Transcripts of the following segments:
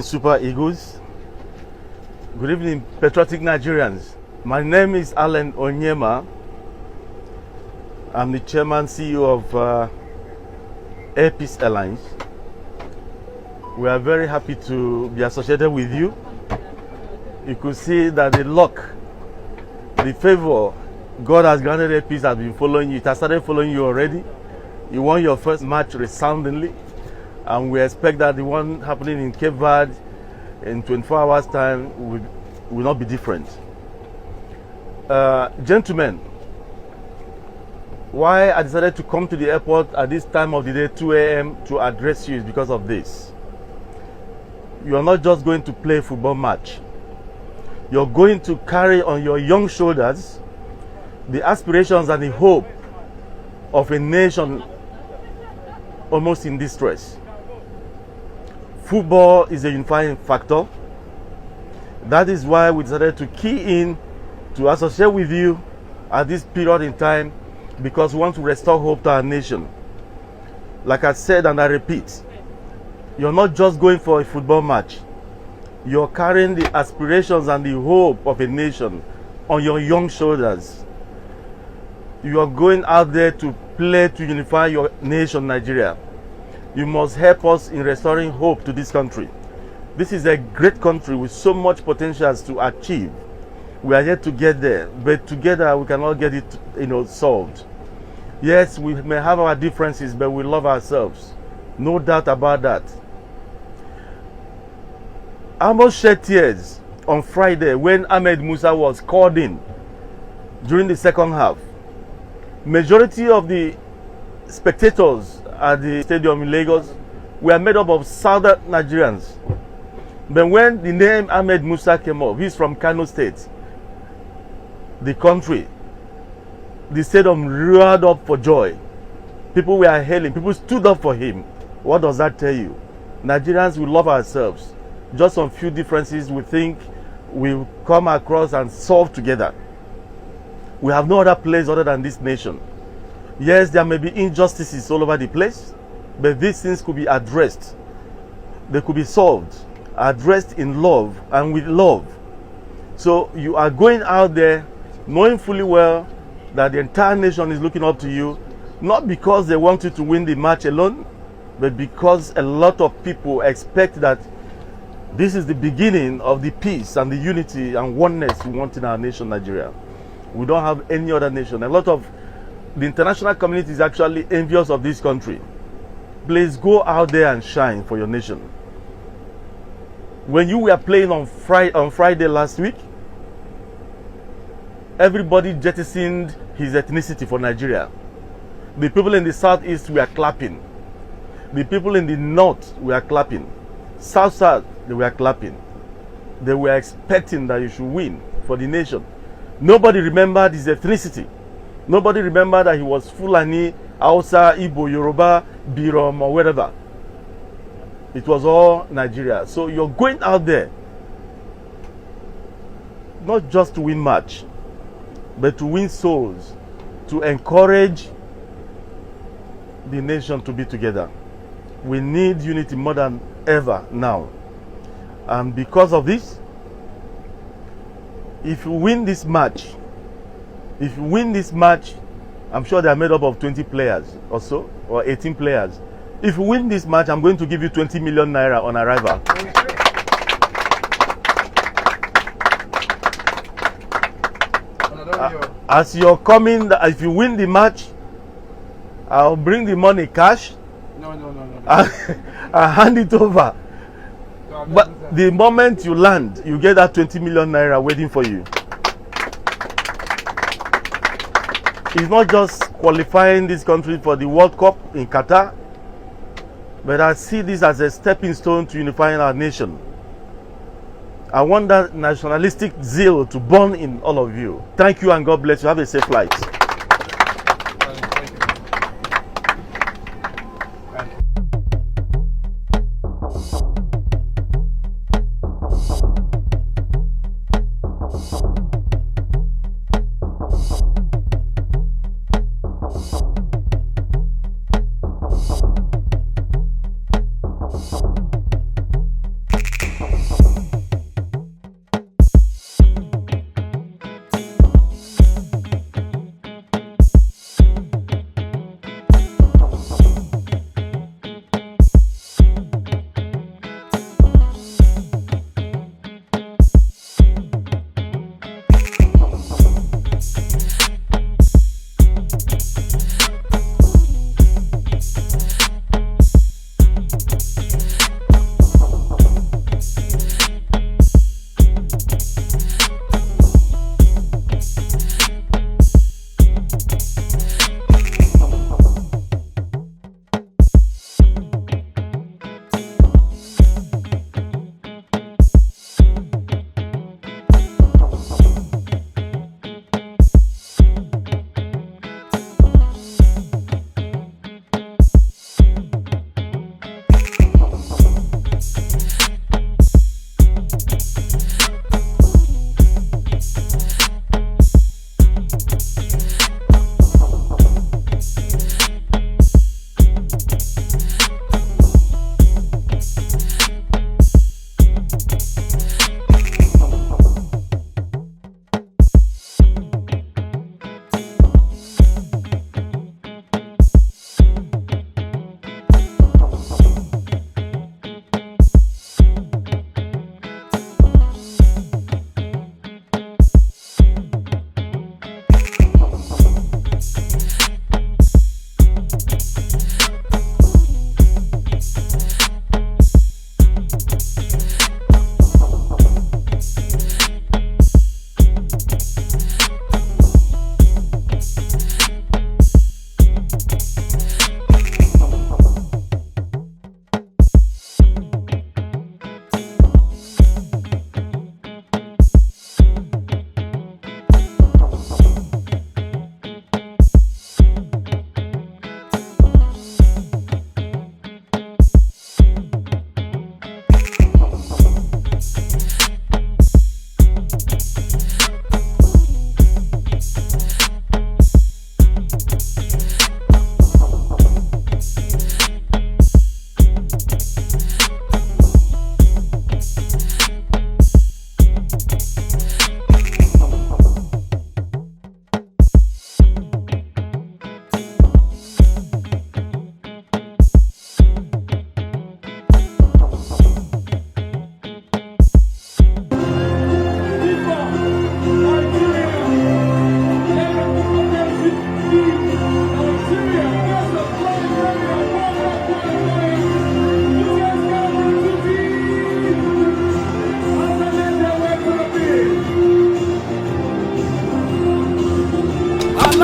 Super Eagles. Good evening, patriotic Nigerians. My name is Oyema. I'm the chairman CEO of AirPeace Airlines. We are very happy to be associated with you. You could see that the luck, the favor God has granted AirPeace has been following you. It has started following you already. You won your first match resoundingly, and we expect that the one happening in Cape Verde in 24 hours time will not be different. Gentlemen, why I decided to come to the airport at this time of the day, 2 a.m. to address you is because of this. You are not just going to play a football match. You're going to carry on your young shoulders the aspirations and the hope of a nation almost in distress. Football is a unifying factor. That is why we decided to key in to associate with you at this period in time, because we want to restore hope to our nation. Like I said and I repeat, you're not just going for a football match. You're carrying the aspirations and the hope of a nation on your young shoulders. You are going out there to play to unify your nation, Nigeria. You must help us in restoring hope to this country. This is a great country with so much potential to achieve. We are yet to get there, but together we cannot get it, solved. Yes, we may have our differences, but we love ourselves. No doubt about that. I almost shed tears on Friday when Ahmed Musa was called in during the second half. Majority of the spectators at the stadium in Lagos were made up of southern Nigerians. But when the name Ahmed Musa came up, he's from Kano State, the country, the stadium roared up for joy. People were hailing, people stood up for him. What does that tell you? Nigerians, we love ourselves. Just some few differences we think we'll come across and solve together. We have no other place other than this nation. Yes, there may be injustices all over the place, but these things could be addressed. They could be solved, addressed in love and with love. So you are going out there knowing fully well that the entire nation is looking up to you, not because they want you to win the match alone, but because a lot of people expect that this is the beginning of the peace and the unity and oneness we want in our nation, Nigeria. We don't have any other nation. A lot of the international community is actually envious of this country. Please go out there and shine for your nation. When you were playing on Friday last week, everybody jettisoned his ethnicity for Nigeria. The people in the southeast were clapping. The people in the north were clapping. South, they were clapping. They were expecting that you should win for the nation. Nobody remembered his ethnicity. Nobody remembered that he was Fulani, Hausa, Igbo, Yoruba, Birom, or wherever. It was all Nigeria. So you're going out there not just to win match, but to win souls, to encourage the nation to be together. We need unity more than ever now. And because of this, if you win this match, I'm sure they are made up of 20 players or so, or 18 players. If you win this match, I'm going to give you 20 million naira on arrival. As you're coming, if you win the match, I'll bring the money cash. No. I'll hand it over. But the moment you land, you get that 20 million naira waiting for you. It's not just qualifying this country for the World Cup in Qatar, but I see this as a stepping stone to unifying our nation. I want that nationalistic zeal to burn in all of you. Thank you and God bless you. Have a safe flight.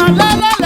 la la la.